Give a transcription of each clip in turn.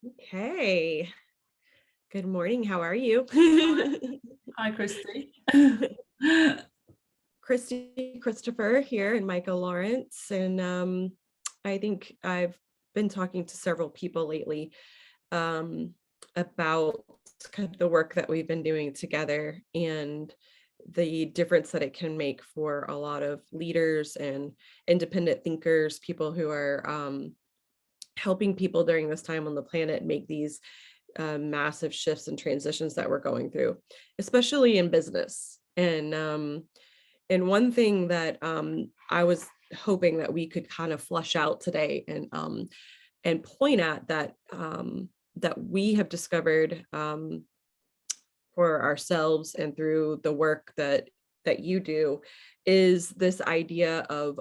Okay. Good morning. How are you? Hi, Christy. Christopher here and Michael Lawrence. And I think I've been talking to several people lately um, about kind of the work that we've been doing together and the difference that it can make for a lot of leaders and independent thinkers, people who are helping people during this time on the planet make these massive shifts and transitions that we're going through, especially in business. And one thing that I was hoping that we could kind of flush out today and point at that we have discovered for ourselves and through the work that you do is this idea of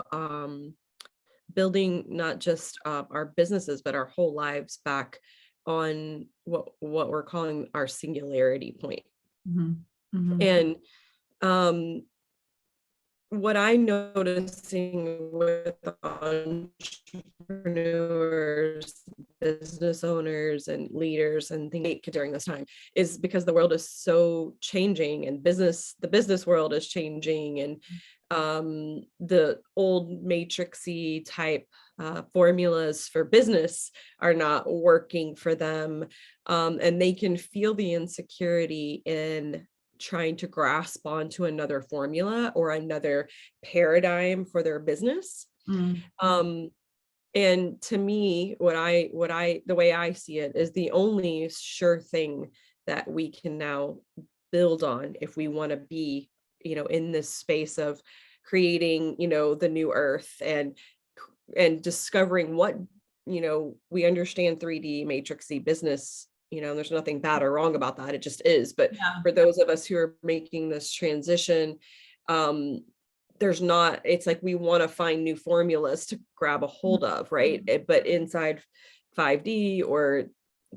building not just our businesses but our whole lives back on what we're calling our singularity point. Mhm, mhm, And um what I'm noticing with entrepreneurs, business owners, and leaders and things during this time is because the world is so changing, and the business world is changing, and the old matrixy type formulas for business are not working for them, and they can feel the insecurity in trying to grasp onto another formula or another paradigm for their business. mm, Um, and to me, the way I see it is the only sure thing that we can now build on if we want to be, in this space of creating, the new earth and discovering what, we understand 3D matrixy business, there's nothing bad or wrong about that. It just is. But yeah, for those of us who are making this transition, um, there's not, it's like we want to find new formulas to grab a hold of, right? But inside 5D or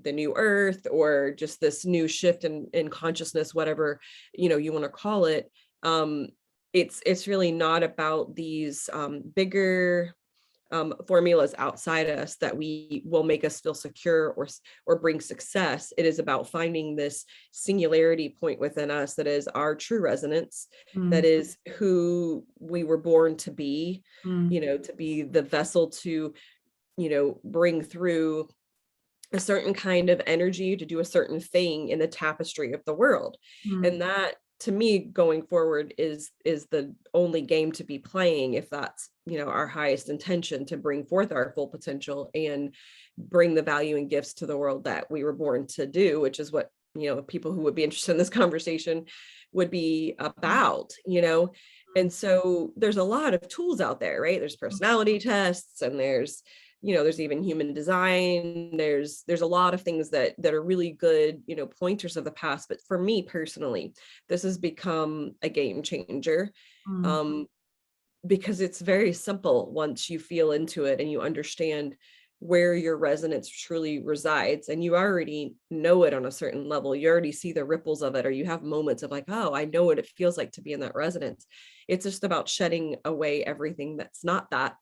the new earth or just this new shift in consciousness, whatever, you want to call it, um, it's really not about these bigger formulas outside us that we will make us feel secure or bring success. It is about finding this singularity point within us that is our true resonance, that mm, is who we were born to be, mm, to be the vessel to, bring through a certain kind of energy to do a certain thing in the tapestry of the world. mm, And that, to me, going forward is the only game to be playing, if that's, our highest intention, to bring forth our full potential and bring the value and gifts to the world that we were born to do, which is what, people who would be interested in this conversation would be about. And so there's a lot of tools out there, right? There's personality tests, and there's even human design. There's a lot of things that are really good, pointers of the past. But for me personally, this has become a game changer, mm, um, because it's very simple once you feel into it and you understand where your resonance truly resides, and you already know it on a certain level. You already see the ripples of it, or you have moments of like, oh, I know what it feels like to be in that resonance. It's just about shedding away everything that's not that.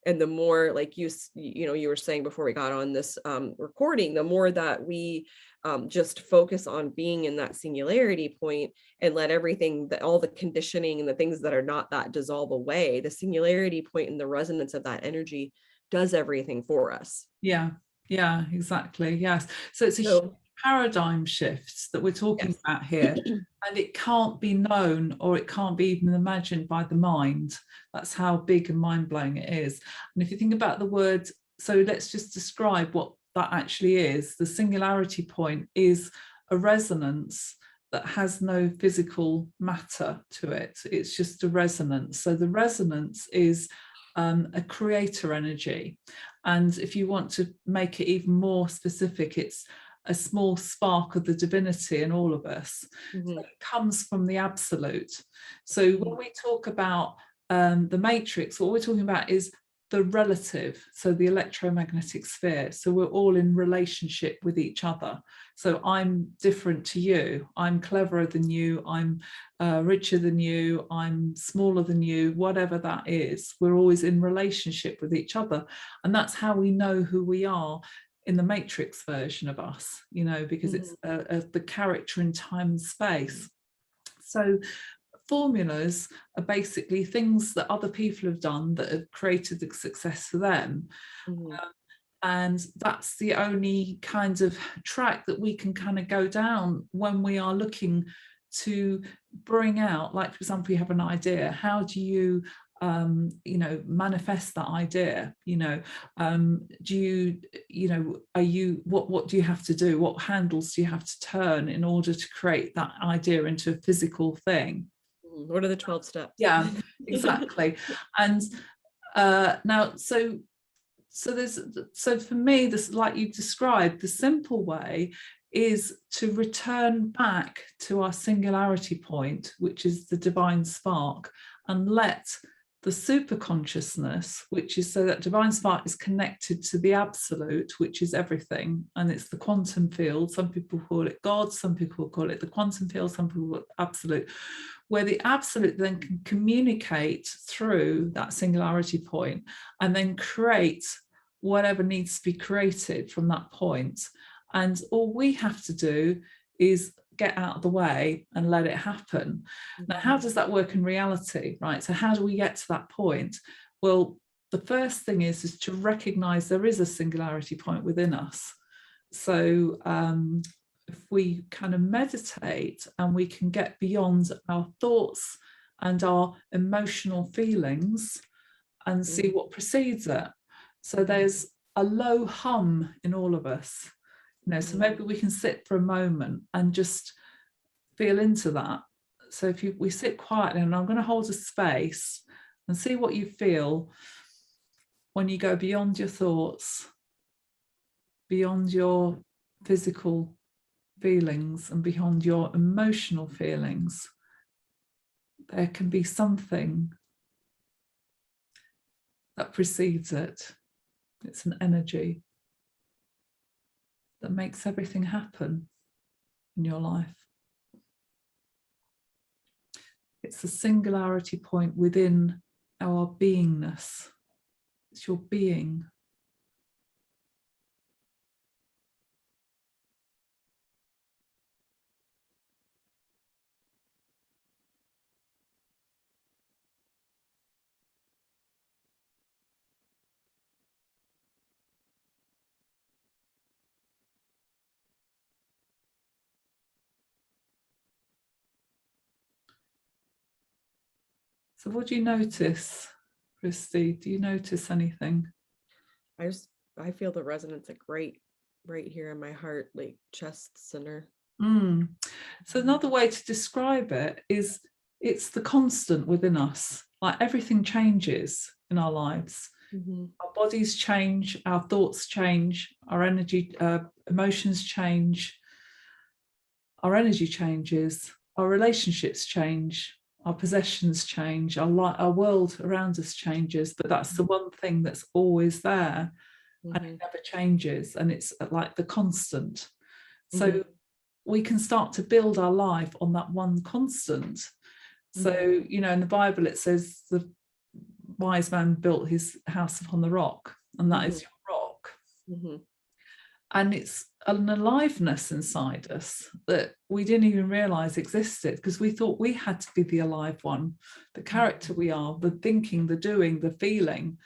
And the more, like you were saying before we got on this recording, the more that we just focus on being in that singularity point and let everything, that all the conditioning and the things that are not that, dissolve away, the singularity point and the resonance of that energy does everything for us. yeah, yeah, exactly. Yes. So it's a huge So paradigm shift that we're talking yes. about here, and it can't be known or it can't be even imagined by the mind. That's how big and mind blowing it is. And if you think about the word, so let's just describe what that actually is. The singularity point is a resonance that has no physical matter to it. It's just a resonance. So the resonance is a creator energy. And if you want to make it even more specific, it's a small spark of the divinity in all of us. So Mhm, it comes from the absolute. So when mhm, we talk about the matrix, what we're talking about is the relative, so the electromagnetic sphere. So we're all in relationship with each other. So I'm different to you. I'm cleverer than you. I'm richer than you. I'm smaller than you. Whatever that is, we're always in relationship with each other, and that's how we know who we are in the Matrix version of us, you know, because it's the character in time and space. So formulas are basically things that other people have done that have created the success for them. And that's the only kind of track that we can kind of go down when we are looking to bring out, like, for example, you have an idea. How do you you know, manifest that idea? You know, do you know, are you, what do you have to do? What handles do you have to turn in order to create that idea into a physical thing? What are the 12 steps? Yeah, exactly. And now, so for me, this, like you described, the simple way is to return back to our singularity point, which is the divine spark, and let the super consciousness, which is, so that divine spark is connected to the absolute, which is everything, and it's the quantum field. Some people call it God, some people call it the quantum field, some people call it absolute, where the absolute then can communicate through that singularity point and then create whatever needs to be created from that point. And all we have to do is get out of the way and let it happen. Now, how does that work in reality, right? So how do we get to that point? Well, the first thing is to recognize there is a singularity point within us. So if we kind of meditate and we can get beyond our thoughts and our emotional feelings and see what precedes it. So there's a low hum in all of us, you know, so maybe we can sit for a moment and just feel into that. So if we sit quietly, and I'm going to hold a space and see what you feel when you go beyond your thoughts, beyond your physical feelings and beyond your emotional feelings. There can be something that precedes it. It's an energy that makes everything happen in your life. It's the singularity point within our beingness. It's your being. So what do you notice, Christy? Do you notice anything? I feel the resonance like right here in my heart, like chest center. So another way to describe it is it's the constant within us. Like everything changes in our lives. Our bodies change, our thoughts change, our energy, emotions change, our energy changes, our relationships change, our possessions change, our world around us changes, but that's the one thing that's always there, and it never changes, and it's like the constant. So we can start to build our life on that one constant. So, you know, in the Bible it says the wise man built his house upon the rock, and that is your rock. And it's an aliveness inside us that we didn't even realize existed, because we thought we had to be the alive one, the character we are, the thinking, the doing, the feeling,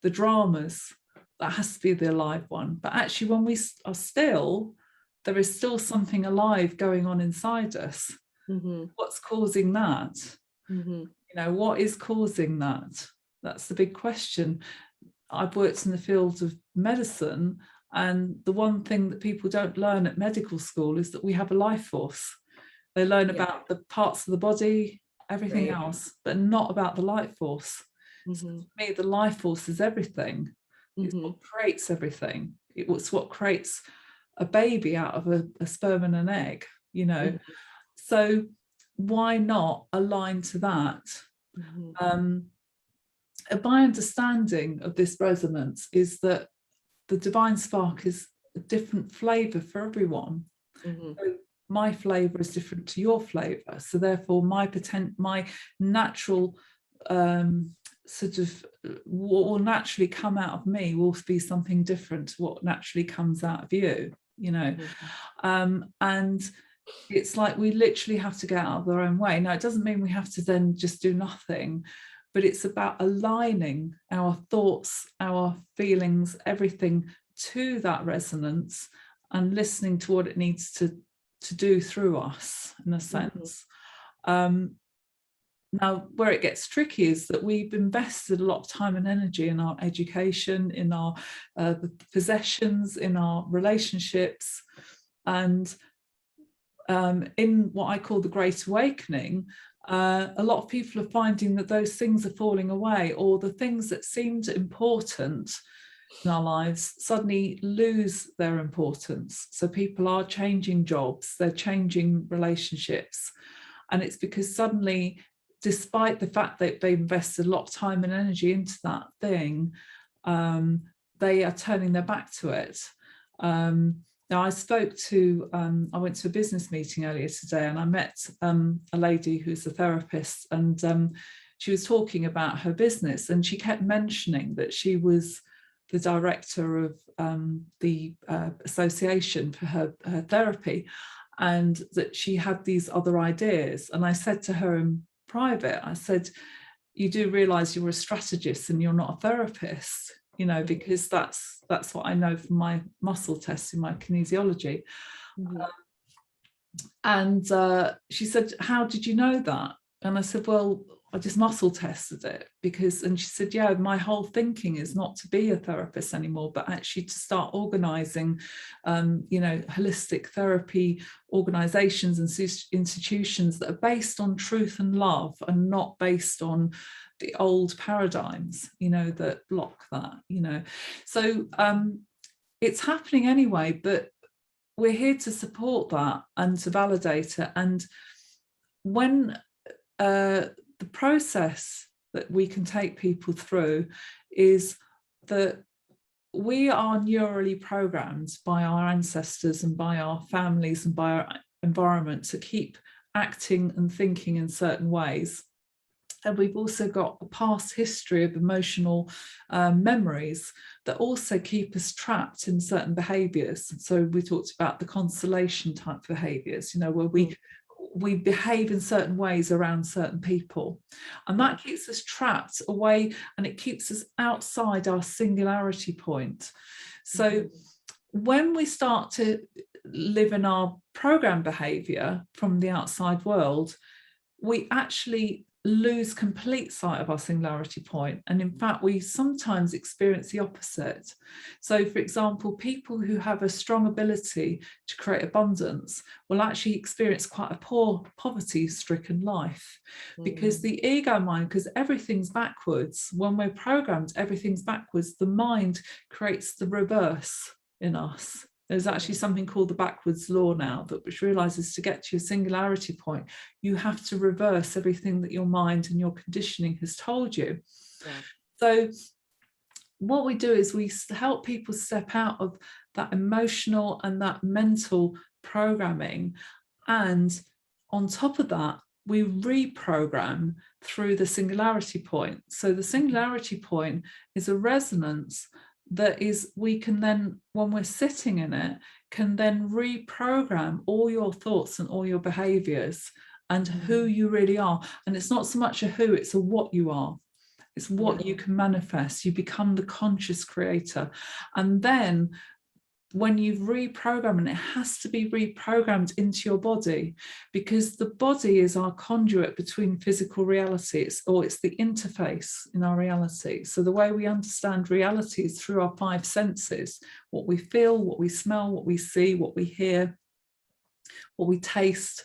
the dramas, that has to be the alive one. But actually, when we are still, there is still something alive going on inside us. What's causing that? You know, what is causing that? That's the big question. I've worked in the field of medicine, and the one thing that people don't learn at medical school is that we have a life force. They learn about the parts of the body, everything else, but not about the life force. So for me, the life force is everything. It's what creates everything. It's what creates a baby out of a sperm and an egg, you know. So why not align to that? My understanding of this resonance is that the divine spark is a different flavor for everyone. So my flavor is different to your flavor. So therefore my natural sort of what will naturally come out of me will be something different to what naturally comes out of you, you know. And it's like we literally have to get out of our own way. Now, it doesn't mean we have to then just do nothing, but it's about aligning our thoughts, our feelings, everything to that resonance, and listening to what it needs to do through us, in a sense. Now, where it gets tricky is that we've invested a lot of time and energy in our education, in our possessions, in our relationships, and in what I call the Great Awakening, a lot of people are finding that those things are falling away, or the things that seemed important in our lives suddenly lose their importance. So people are changing jobs, they're changing relationships. And it's because suddenly, despite the fact that they invested a lot of time and energy into that thing, they are turning their back to it. Now, I went to a business meeting earlier today, and I met a lady who's a therapist, and she was talking about her business, and she kept mentioning that she was the director of the association for her therapy, and that she had these other ideas. And I said to her in private, I said, you do realize you're a strategist and you're not a therapist, you know, because that's what I know from my muscle tests in my kinesiology. And she said, how did you know that? And I said, well, I just muscle tested it because, and she said, yeah, my whole thinking is not to be a therapist anymore, but actually to start organizing, you know, holistic therapy organizations and institutions that are based on truth and love, and not based on the old paradigms, you know, that block that, you know. So it's happening anyway, but we're here to support that and to validate it. And when the process that we can take people through is that we are neurally programmed by our ancestors and by our families and by our environment to keep acting and thinking in certain ways. And we've also got a past history of emotional memories that also keep us trapped in certain behaviours. So we talked about the consolation type behaviours, you know, where we behave in certain ways around certain people, and that keeps us trapped away, and it keeps us outside our singularity point. So when we start to live in our program behavior from the outside world, we actually lose complete sight of our singularity point. And in fact, we sometimes experience the opposite. So for example, people who have a strong ability to create abundance will actually experience quite a poor, poverty-stricken life, because the ego mind, because everything's backwards, when we're programmed, everything's backwards, the mind creates the reverse in us. There's actually something called the backwards law now, that which realizes to get to your singularity point, you have to reverse everything that your mind and your conditioning has told you. So what we do is we help people step out of that emotional and that mental programming. And on top of that, we reprogram through the singularity point. So the singularity point is a resonance that is, we can then, when we're sitting in it, can then reprogram all your thoughts and all your behaviors and who you really are. And it's not so much a who, it's a what you are. It's what you can manifest. You become the conscious creator. And then when you've reprogrammed, and it has to be reprogrammed into your body, because the body is our conduit between physical reality, it's the interface in our reality. So the way we understand reality is through our 5 senses: what we feel, what we smell, what we see, what we hear, what we taste.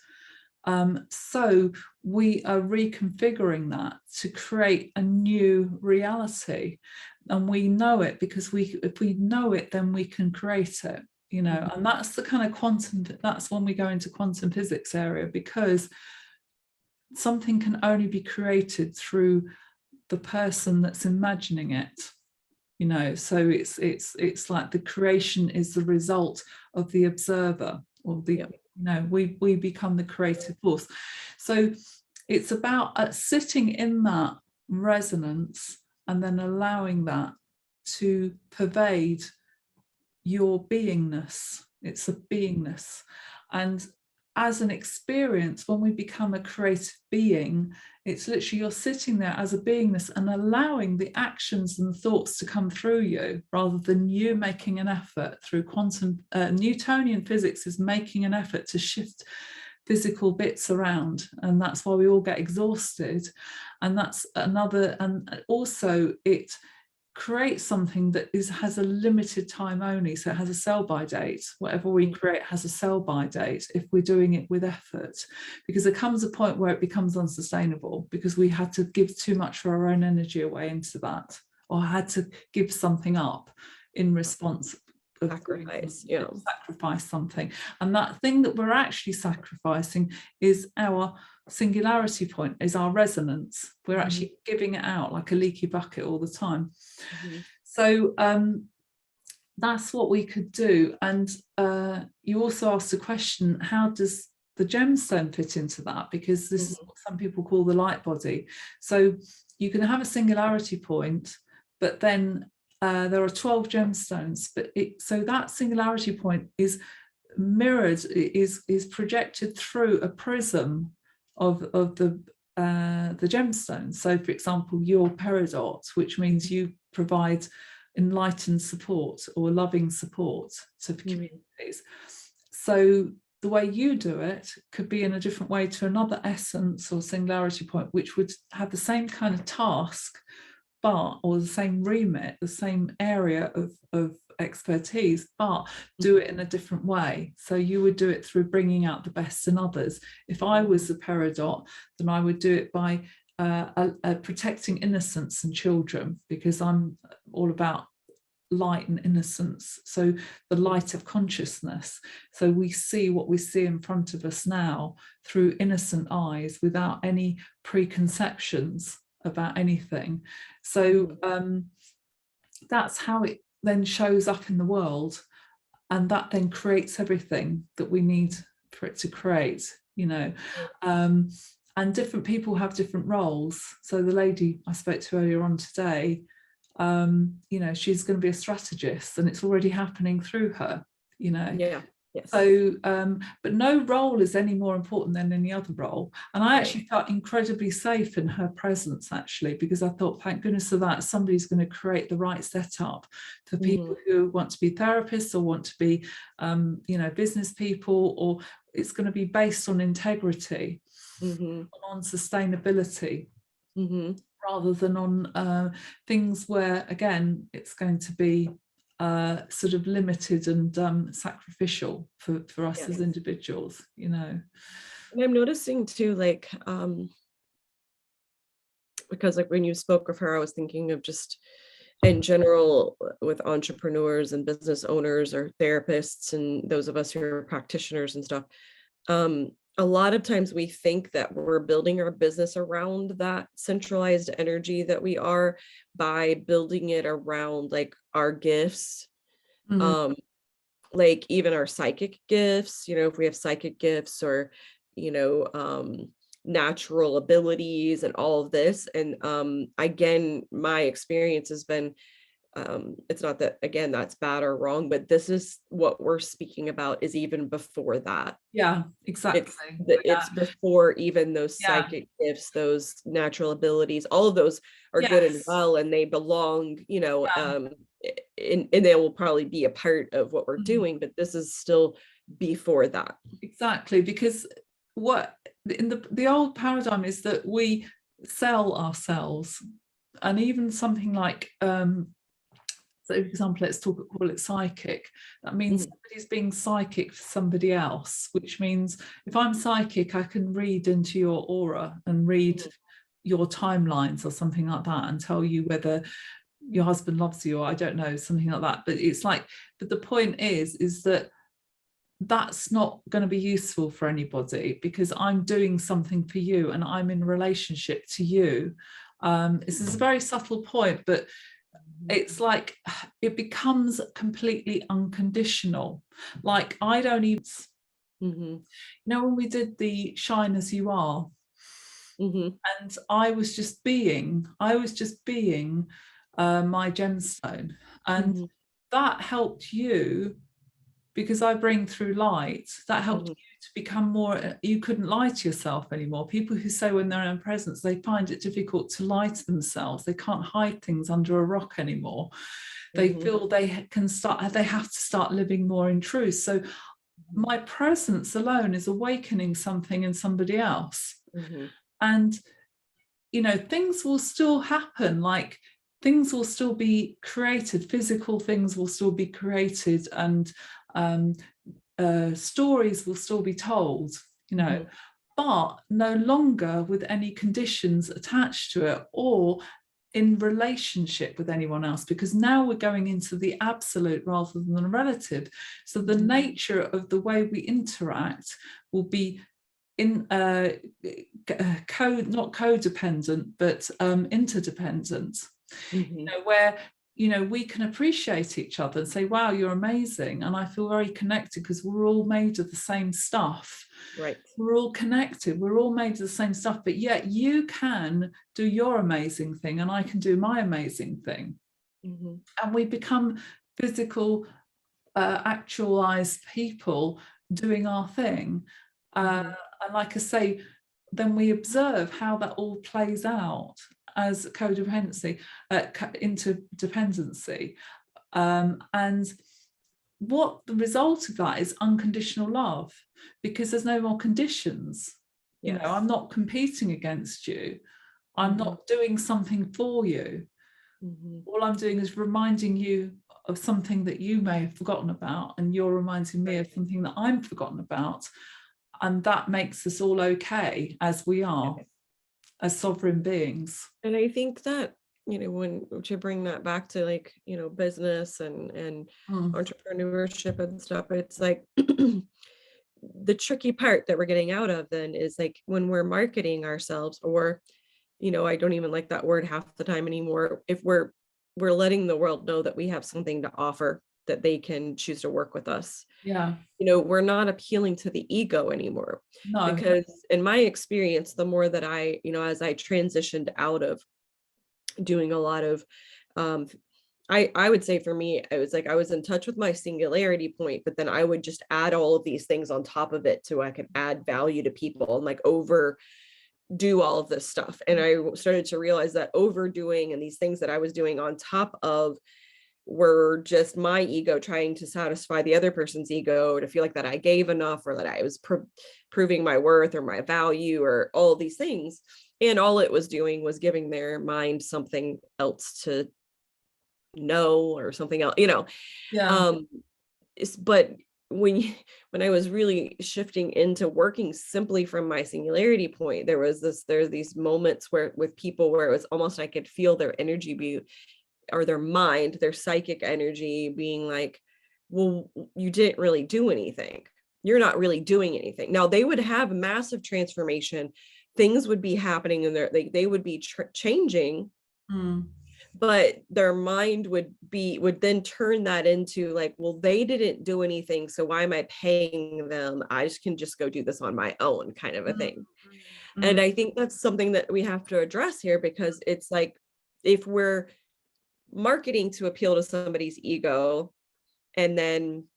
So we are reconfiguring that to create a new reality. And we know it because if we know it, then we can create it, you know. And that's the kind of quantum, that's when we go into quantum physics area, because something can only be created through the person that's imagining it, you know. So it's like the creation is the result of the observer, or the you know, we become the creative force. So it's about sitting in that resonance, and then allowing that to pervade your beingness. It's a beingness. And as an experience, when we become a creative being, it's literally you're sitting there as a beingness and allowing the actions and thoughts to come through you, rather than you making an effort through quantum. Newtonian physics is making an effort to shift physical bits around, and that's why we all get exhausted. And that's another, and also it create something that has a limited time only. So it has a sell by date. Whatever we create has a sell by date if we're doing it with effort, because there comes a point where it becomes unsustainable, because we had to give too much for our own energy away into that, or had to give something up in response of Sacrifice, sacrifice something. And that thing that we're actually sacrificing is our singularity point, is our resonance. We're actually giving it out like a leaky bucket all the time. So that's what we could do. And you also asked the question, how does the gemstone fit into that? Because this is what some people call the light body. So you can have a singularity point, but then there are 12 gemstones, but so that singularity point is mirrored, is projected through a prism of the gemstones. So for example, your peridot, which means you provide enlightened support or loving support to communities. So the way you do it could be in a different way to another essence or singularity point, which would have the same kind of task, or the same remit, the same area of expertise, but do it in a different way. So you would do it through bringing out the best in others. If I was the peridot, then I would do it by protecting innocence and children, because I'm all about light and innocence. So the light of consciousness. So we see what we see in front of us now through innocent eyes, without any preconceptions about anything. So that's how it then shows up in the world, and that then creates everything that we need for it to create, and different people have different roles. So the lady I spoke to earlier on today, she's going to be a strategist, and it's already happening through her, Yes. So, but no role is any more important than any other role. And I actually felt incredibly safe in her presence, actually, because I thought, thank goodness for that, somebody's going to create the right setup for people who want to be therapists or want to be, business people, or it's going to be based on integrity, on sustainability, rather than on things where, again, it's going to be sort of limited and sacrificial for us as individuals, And I'm noticing too, because when you spoke of her, I was thinking of just in general with entrepreneurs and business owners or therapists and those of us who are practitioners and stuff. A lot of times we think that we're building our business around that centralized energy that we are, by building it around our gifts. Like even our psychic gifts, if we have psychic gifts or, natural abilities and all of this. And again, my experience has been, it's not that, again, that's bad or wrong, but this is what we're speaking about is even before that. Yeah, exactly. It's before even those psychic gifts, those natural abilities, all of those are good and well, and they belong, and they will probably be a part of what we're doing, but this is still before that. Exactly, because what in the old paradigm is that we sell ourselves, and even something like so for example, let's call it psychic. That means somebody's being psychic for somebody else, which means if I'm psychic, I can read into your aura and read your timelines or something like that, and tell you whether your husband loves you, or I don't know, something like that. But it's but the point is that that's not going to be useful for anybody, because I'm doing something for you and I'm in relationship to you. This is a very subtle point, but it's it becomes completely unconditional. I don't even, when we did the Shine As You Are, And I was just being my gemstone. And Mhm. that helped you, because I bring through light, that helped Mhm. you to become more, you couldn't lie to yourself anymore. People who say when they're in presence, they find it difficult to lie to themselves. They can't hide things under a rock anymore. They Mhm. feel they have to start living more in truth. So Mhm. my presence alone is awakening something in somebody else. Mhm. And, things will still happen, like things will still be created, physical things will still be created, and um, stories will still be told, Mhm. but no longer with any conditions attached to it or in relationship with anyone else, because now we're going into the absolute rather than the relative. So the Mhm. nature of the way we interact will be in not codependent, but interdependent, Mhm. where we can appreciate each other and say, wow, you're amazing, and I feel very connected because we're all made of the same stuff. Right. We're all connected, we're all made of the same stuff, but yet you can do your amazing thing and I can do my amazing thing, Mhm. and we become physical, actualized people doing our thing. Mhm. And like I say, then we observe how that all plays out as codependency, interdependency. And what the result of that is unconditional love, because there's no more conditions. I'm Yes. not competing against you. I'm Mhm. not doing something for you. Mhm. All I'm doing is reminding you of something that you may have forgotten about, and you're reminding me Right. of something that I'm forgotten about. And that makes us all okay as we are, as sovereign beings. And I think that, when to bring that back to like, business and Mm. entrepreneurship and stuff, it's like the tricky part that we're getting out of then is like when we're marketing ourselves, or, I don't even like that word half the time anymore. If we're letting the world know that we have something to offer, that they can choose to work with us. Yeah. We're not appealing to the ego anymore, No. because in my experience, the more that as I transitioned out of doing a lot of um I would say for me, it was like I was in touch with my singularity point, but then I would just add all of these things on top of it so I could add value to people and like overdo all of this stuff. And I started to realize that overdoing and these things that I was doing on top of were just my ego trying to satisfy the other person's ego, to feel like that I gave enough, or that I was proving my worth or my value or all these things. And all it was doing was giving their mind something else to know, or something else, Yeah. um but when I was really shifting into working simply from my singularity point, there's these moments where with people where it was almost I could feel their energy be, or their mind, their psychic energy being like, well, you didn't really do anything. You're not really doing anything. Now they would have massive transformation. Things would be happening and they would be changing, Mm. but their mind would then turn that into like, well, they didn't do anything, so why am I paying them? I just can just go do this on my own, kind of a Mm. thing. And Mm. I think that's something that we have to address here, because it's like, if we're marketing to appeal to somebody's ego, and then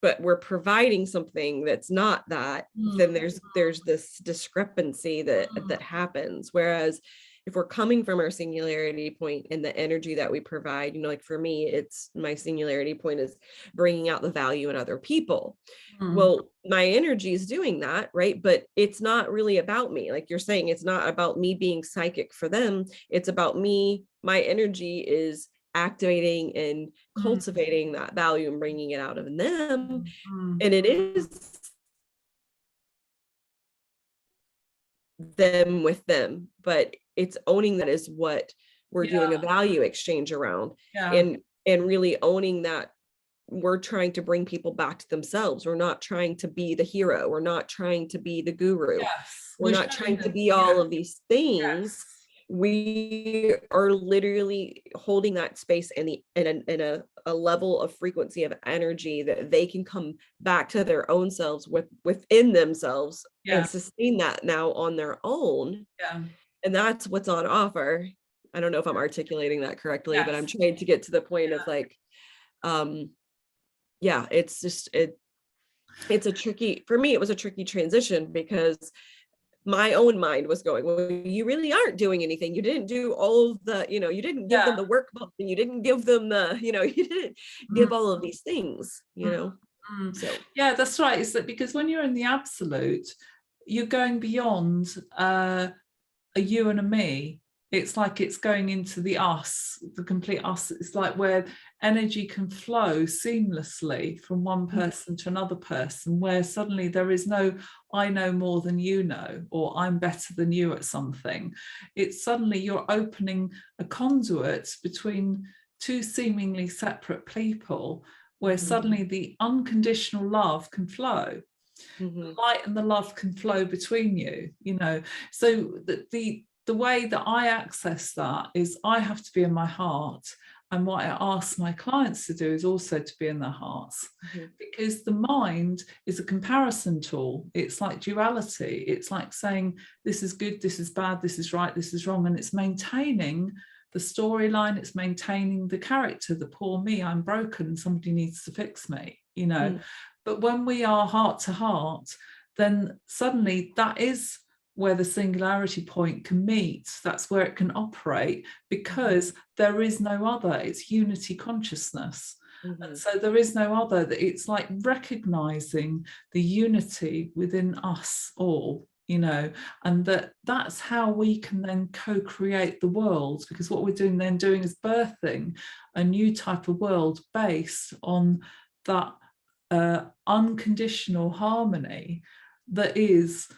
but we're providing something that's not that, Mm. then there's this discrepancy that happens. Whereas if we're coming from our singularity point and the energy that we provide, like for me, it's my singularity point is bringing out the value in other people. Mm. Well, my energy is doing that, right? But it's not really about me. Like you're saying, it's not about me being psychic for them. It's about me. My energy is activating and Mm. cultivating that value and bringing it out of them. Mm. And it is them with them, but it's owning that is what we're Yeah. doing a value exchange around. Yeah. And really owning that we're trying to bring people back to themselves. We're not trying to be the hero. We're not trying to be the guru. Yes. We're We're not showing trying to them. be Yeah. all of these things. Yes. we are literally holding that space in a level of frequency of energy that they can come back to their own selves within themselves Yeah, and sustain that now on their own. yeah, And that's what's on offer. I don't know if I'm articulating that correctly, but I'm yes, trying to get to the point of like, um, yeah, it's just it's a tricky for me, it was a tricky transition because my own mind was going, well, you really aren't doing anything. You didn't do all of the, you didn't give yeah. them the workbook and you didn't give them the, you didn't Mm, give all of these things, mm, mm. So Yeah, that's right. It's that because when you're in the absolute, you're going beyond a you and a me. It's like it's going into the us, the complete us. It's like where energy can flow seamlessly from one Mhm, person to another person, where suddenly there is no I know more than you know, or I'm better than you at something. It's suddenly you're opening a conduit between two seemingly separate people, where mhm, suddenly the unconditional love can flow, the mhm, light and the love can flow between you, so the way that I access that is I have to be in my heart, and what I ask my clients to do is also to be in their hearts, mhm, because the mind is a comparison tool. It's like duality. It's like saying this is good, this is bad, this is right, this is wrong, and it's maintaining the storyline. It's maintaining the character, the poor me, I'm broken, somebody needs to fix me. mhm, But when we are heart to heart, then suddenly that is where the singularity point can meet. That's where it can operate, mhm, because there is no other. It's unity consciousness. And mhm, so there is no other. It's like recognizing the unity within us all, and that's how we can then co-create the world, because what we're doing is birthing a new type of world based on that unconditional harmony that is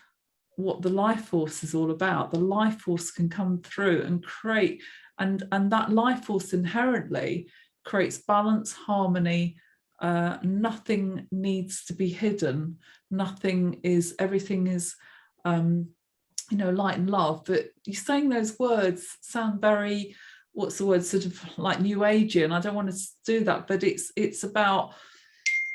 what the life force is all about. The life force can come through and create, and that life force inherently creates balance, harmony. Nothing needs to be hidden. Everything is, light and love. But you saying those words sound very, what's the word, sort of like new agey, and I don't want to do that, but it's about,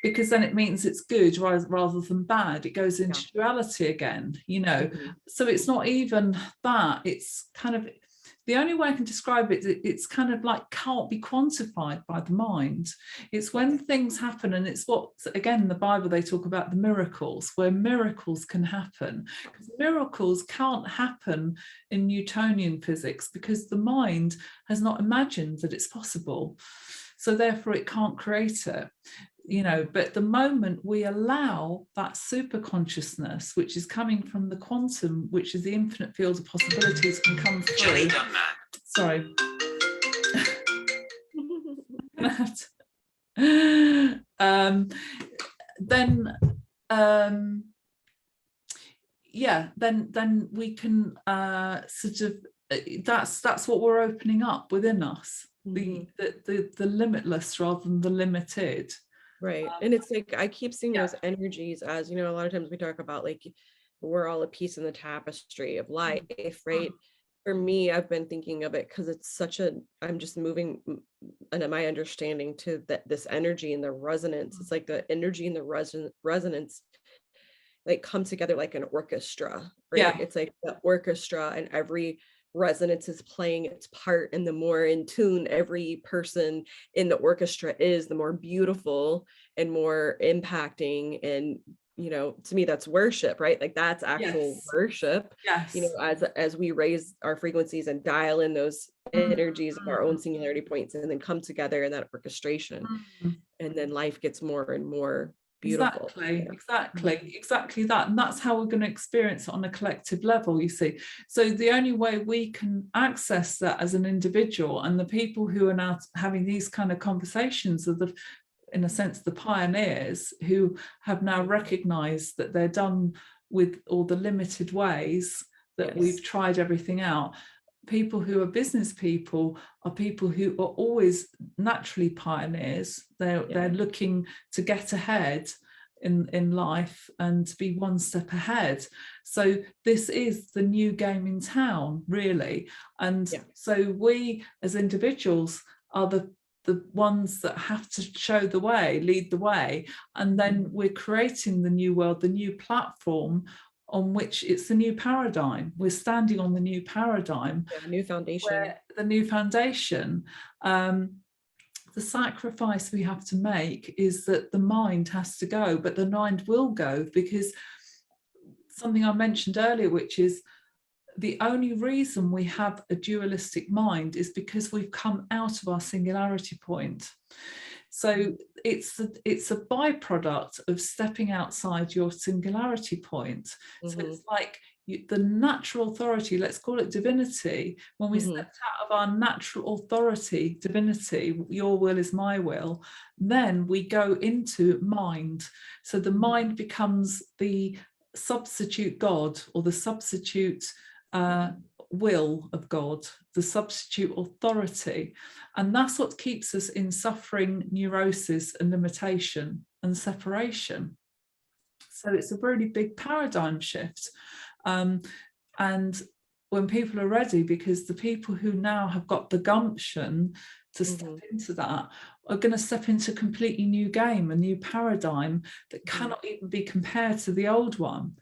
because then it means it's good rather than bad. It goes yeah, into duality again. mhm, So it's not even that. It's kind of, the only way I can describe it, it's kind of like can't be quantified by the mind. It's when yes, things happen, and it's what, again, in the Bible, they talk about the miracles, where miracles can happen. Because miracles can't happen in Newtonian physics, because the mind has not imagined that it's possible. So therefore it can't create it. mhm, But the moment we allow that super consciousness, which is coming from the quantum, which is the infinite field of possibilities, can come through. Sorry. Then then we can sort of, that's what we're opening up within us, the mhm. the limitless rather than the limited. Right. And it's like I keep seeing Yeah. those energies as, a lot of times we talk about like we're all a piece in the tapestry of Mm, life, mm, right? For me, I've been thinking of it because it's such a, I'm just moving and my understanding to that this energy and the resonance. It's like the energy and the resonance like come together like an orchestra, right? yeah. It's like the orchestra and every resonance is playing its part. And the more in tune every person in the orchestra is, the more beautiful and more impacting. And, to me, that's worship, right? Like that's actual Yes. worship, Yes. as we raise our frequencies and dial in those Mm, energies of our mm, own singularity points and then come together in that orchestration. mm. And then life gets more and more beautiful. Exactly, Yeah. exactly, Mhm. exactly that. And that's how we're going to experience it on a collective level, you see. So the only way we can access that as an individual, and the people who are now having these kind of conversations are the, in a sense, the pioneers who have now recognized that they're done with all the limited ways that we've Yes. tried everything out. People who are business people are people who are always naturally pioneers. They're Yeah. looking to get ahead in life and to be one step ahead. So this is the new game in town, really. And so we as individuals are the ones that have to show the way, lead the way, and then we're creating the new world, the new platform on which it's the new paradigm. We're standing on the new paradigm, new foundation. The new foundation. The sacrifice we have to make is that the mind has to go, but the mind will go, because something I mentioned earlier, which is the only reason we have a dualistic mind is because we've come out of our singularity point. So it's a byproduct of stepping outside your singularity point. So it's like the natural authority, let's call it divinity, when we stepped out of our natural authority, divinity, your will is my will, then we go into mind. So the mind becomes the substitute God, or the substitute will of God, the substitute authority. And that's what keeps us in suffering, neurosis and limitation and separation. So it's a really big paradigm shift. And when people are ready, because the people who now have got the gumption to step into that are going to step into a completely new game, a new paradigm that cannot even be compared to the old one,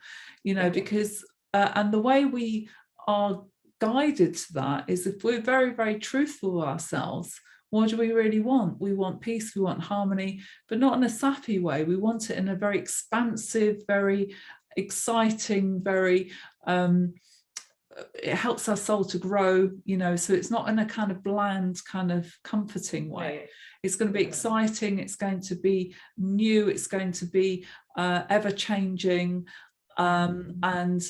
you know, because and the way we are guided to that is, if we're very, very truthful with ourselves, what do we really want? We want peace, we want harmony, but not in a sappy way. We want it in a very expansive, very exciting, very it helps our soul to grow, you know, so it's not in a kind of bland, kind of comforting way. It's going to be exciting, it's going to be new, it's going to be ever changing, and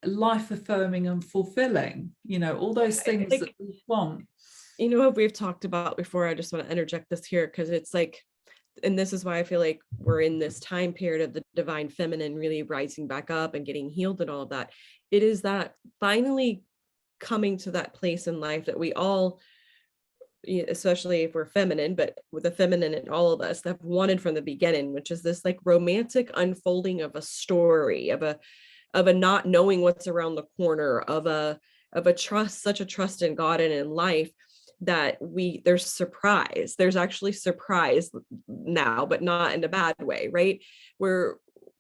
life affirming and fulfilling, you know, all those things that we want. You know what we've talked about before, I just want to interject this here, because it's like, and this is why I feel like we're in this time period of the divine feminine really rising back up and getting healed and all of that. It is that finally coming to that place in life that we all, especially if we're feminine, but with the feminine in all of us, that have wanted from the beginning, which is this like romantic unfolding of a story, of a not knowing what's around the corner, of a trust, such a trust in God and in life, that there's actually surprise now, but not in a bad way, right? Where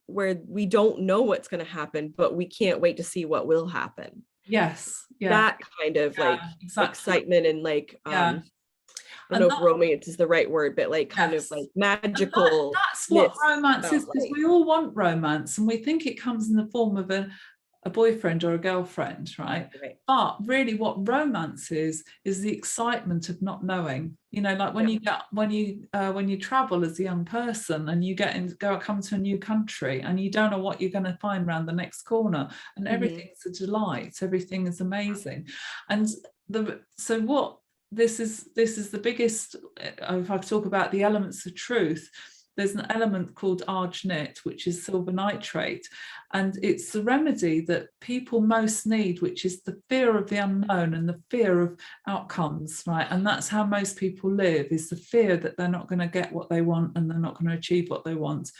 we don't know what's going to happen, but we can't wait to see what will happen. Yes. Yeah. That kind of excitement and I don't know if romance is the right word, but like kind of like magical. That's what romance is, because we all want romance, and we think it comes in the form of a boyfriend or a girlfriend, right? But really what romance is the excitement of not knowing, you know, like when you travel as a young person and you come to a new country and you don't know what you're going to find around the next corner, and everything's a delight, everything is amazing. And this is the biggest, if I talk about the elements of truth, there's an element called arginate, which is silver nitrate, and it's the remedy that people most need, which is the fear of the unknown and the fear of outcomes, right? And that's how most people live, is the fear that they're not going to get what they want and they're not going to achieve what they want.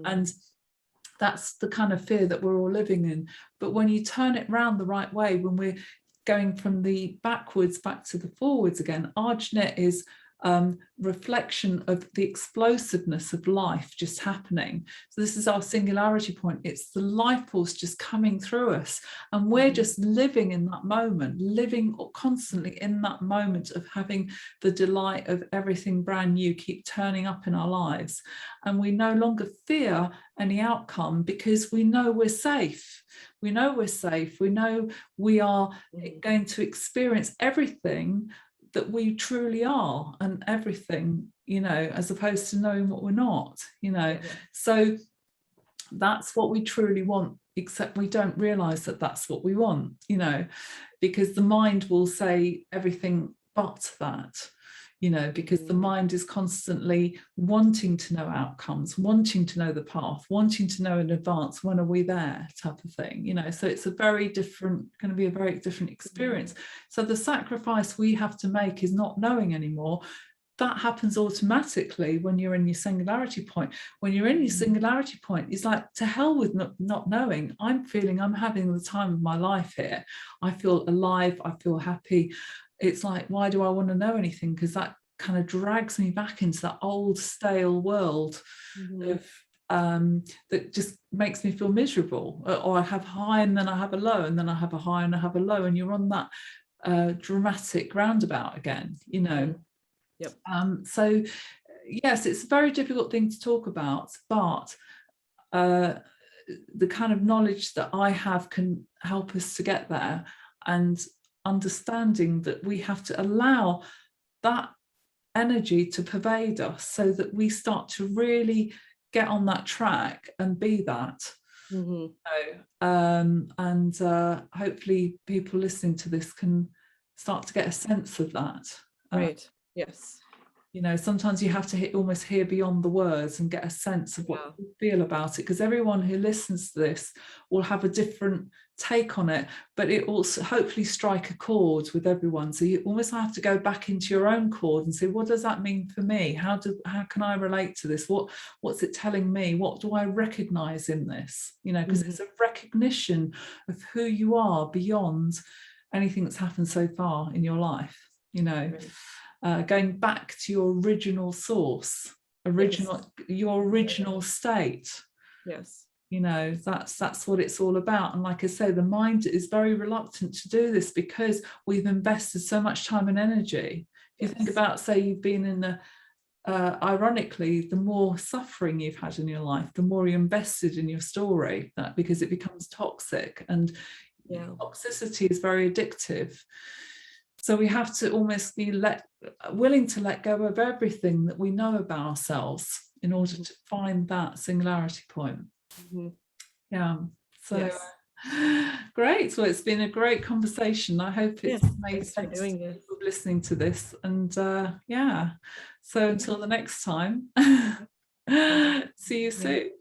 And that's the kind of fear that we're all living in. But when you turn it around the right way, when we're going from the backwards back to the forwards again, arginate is reflection of the explosiveness of life just happening. So this is our singularity point. It's the life force just coming through us, and we're just living in that moment, living constantly in that moment of having the delight of everything brand new keep turning up in our lives. And we no longer fear any outcome, because we know we're safe. We know we're safe. We know we are going to experience everything that we truly are, and everything, you know, as opposed to knowing what we're not, you know. So that's what we truly want, except we don't realize that that's what we want, you know, because the mind will say everything but that, you know, because the mind is constantly wanting to know outcomes, wanting to know the path, wanting to know in advance, when are we there, type of thing, you know. So it's a very different, going to be a very different experience. So the sacrifice we have to make is not knowing anymore, that happens automatically when you're in your singularity point. When you're in your singularity point, it's like, to hell with not knowing. I'm having the time of my life here. I feel alive. I feel happy. It's like, why do I want to know anything? Because that kind of drags me back into that old stale world of that just makes me feel miserable. Or I have high and then I have a low, and then I have a high and I have a low, and you're on that dramatic roundabout again, you know. Yep. So yes, it's a very difficult thing to talk about, but the kind of knowledge that I have can help us to get there, and understanding that we have to allow that energy to pervade us so that we start to really get on that track and be that. And hopefully people listening to this can start to get a sense of that. Right. Yes. You know, sometimes you have to almost hear beyond the words and get a sense of what you feel about it, because everyone who listens to this will have a different take on it, but it also hopefully strike a chord with everyone. So you almost have to go back into your own chord and say, what does that mean for me? How can I relate to this? What's it telling me? What do I recognize in this? You know, because it's a recognition of who you are beyond anything that's happened so far in your life, you know. Going back to your original source, your original state. Yes. You know, that's what it's all about. And like I say, the mind is very reluctant to do this because we've invested so much time and energy. If you think about, say, you've been in the ironically, the more suffering you've had in your life, the more you're invested in your story, that because it becomes toxic, and toxicity is very addictive. So we have to almost be willing to let go of everything that we know about ourselves in order to find that singularity point. Yeah. So great. Well, it's been a great conversation. I hope it's made sense to people listening to this. And yeah. So until the next time, see you soon.